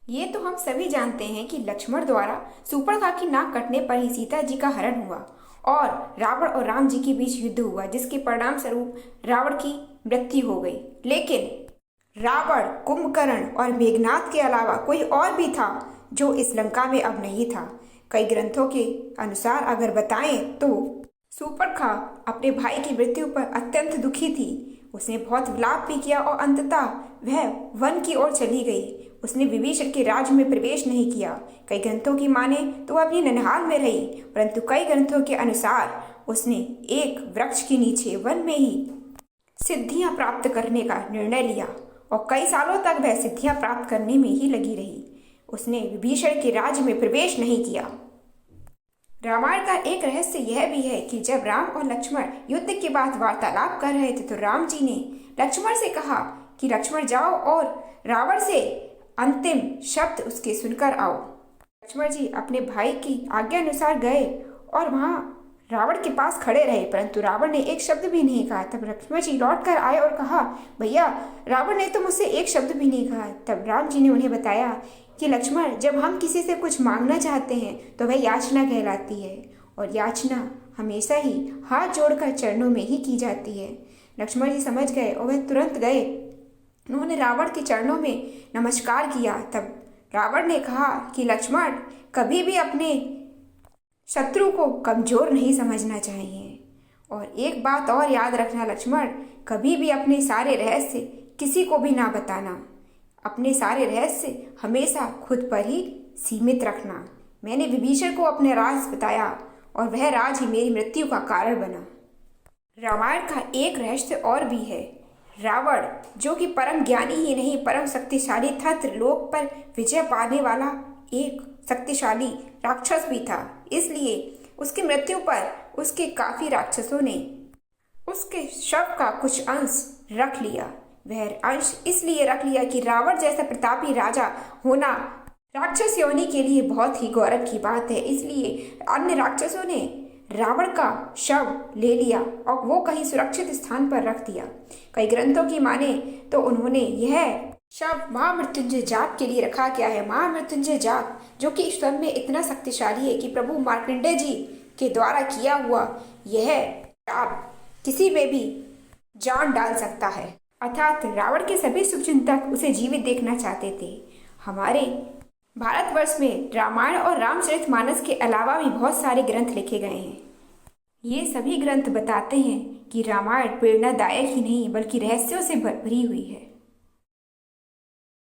ये तो हम सभी जानते हैं कि लक्ष्मण द्वारा सूर्पणखा की नाक कटने पर ही सीता जी का हरण हुआ और रावण और राम जी के बीच युद्ध हुआ, जिसके परिणाम स्वरूप रावण की मृत्यु हो गई। लेकिन रावण, कुंभकर्ण और मेघनाद के अलावा कोई और भी था जो इस लंका में अब नहीं था। कई ग्रंथों के अनुसार अगर बताएं तो सूर्पणखा अपने भाई की मृत्यु पर अत्यंत दुखी थी। उसने बहुत विलाप भी किया और अंततः वह वन की ओर चली गई। उसने विभीषण के राज्य में प्रवेश नहीं किया। कई ग्रंथों की माने तो वह अपनी ननिहाल में रही, परंतु कई ग्रंथों के अनुसार उसने एक वृक्ष के नीचे वन में ही सिद्धियां प्राप्त करने का निर्णय लिया और कई सालों तक वह सिद्धियां प्राप्त करने में ही लगी रही। उसने विभीषण के राज्य में प्रवेश नहीं किया। रामायण का एक रहस्य यह भी है कि जब राम और लक्ष्मण युद्ध के बाद वार्तालाप कर रहे थे तो राम जी ने लक्ष्मण से कहा कि लक्ष्मण जाओ और रावण से अंतिम शब्द उसके सुनकर आओ। लक्ष्मण जी अपने भाई की आज्ञा अनुसार गए और वहां रावण के पास खड़े रहे, परंतु रावण ने एक शब्द भी नहीं कहा। तब लक्ष्मण जी लौट कर आए और कहा, भैया रावण ने तो मुझसे एक शब्द भी नहीं कहा। तब राम जी ने उन्हें बताया कि लक्ष्मण, जब हम किसी से कुछ मांगना चाहते हैं तो वह याचना कहलाती है और याचना हमेशा ही हाथ जोड़कर चरणों में ही की जाती है। लक्ष्मण जी समझ गए और वह तुरंत गए। उन्होंने रावण के चरणों में नमस्कार किया। तब रावण ने कहा कि लक्ष्मण, कभी भी अपने शत्रु को कमजोर नहीं समझना चाहिए और एक बात और याद रखना लक्ष्मण, कभी भी अपने सारे रहस्य किसी को भी ना बताना। अपने सारे रहस्य हमेशा खुद पर ही सीमित रखना। मैंने विभीषण को अपने राज बताया और वह राज ही मेरी मृत्यु का कारण बना। रामायण का एक रहस्य और भी है। रावण, जो कि परम ज्ञानी ही नहीं परम शक्तिशाली था, त्रिलोक पर विजय पाने वाला एक शक्तिशाली राक्षस भी था। इसलिए उसकी मृत्यु पर उसके काफी राक्षसों ने उसके शव का कुछ अंश रख लिया। वह अंश इसलिए रख लिया कि रावण जैसा प्रतापी राजा होना राक्षस योनि के लिए बहुत ही गौरव की बात है। इसलिए अन्य राक्षसों ने रावण का शव ले लिया और वो कहीं सुरक्षित स्थान पर रख दिया। कई ग्रंथों की माने तो उन्होंने यह शव महामृत्युंजय जाप के लिए रखा गया है। महामृत्युंजय जाप जो कि ईश्वर में इतना शक्तिशाली है कि प्रभु मार्कंडेय जी के द्वारा किया हुआ यह जाप किसी में भी जान डाल सकता है। अर्थात रावण के सभी शुभचिंतक उसे जीवित देखना चाहते थे। हमारे भारतवर्ष में रामायण और रामचरितमानस के अलावा भी बहुत सारे ग्रंथ लिखे गए हैं। ये सभी ग्रंथ बताते हैं कि रामायण प्रेरणादायक ही नहीं बल्कि रहस्यों से भरी हुई है।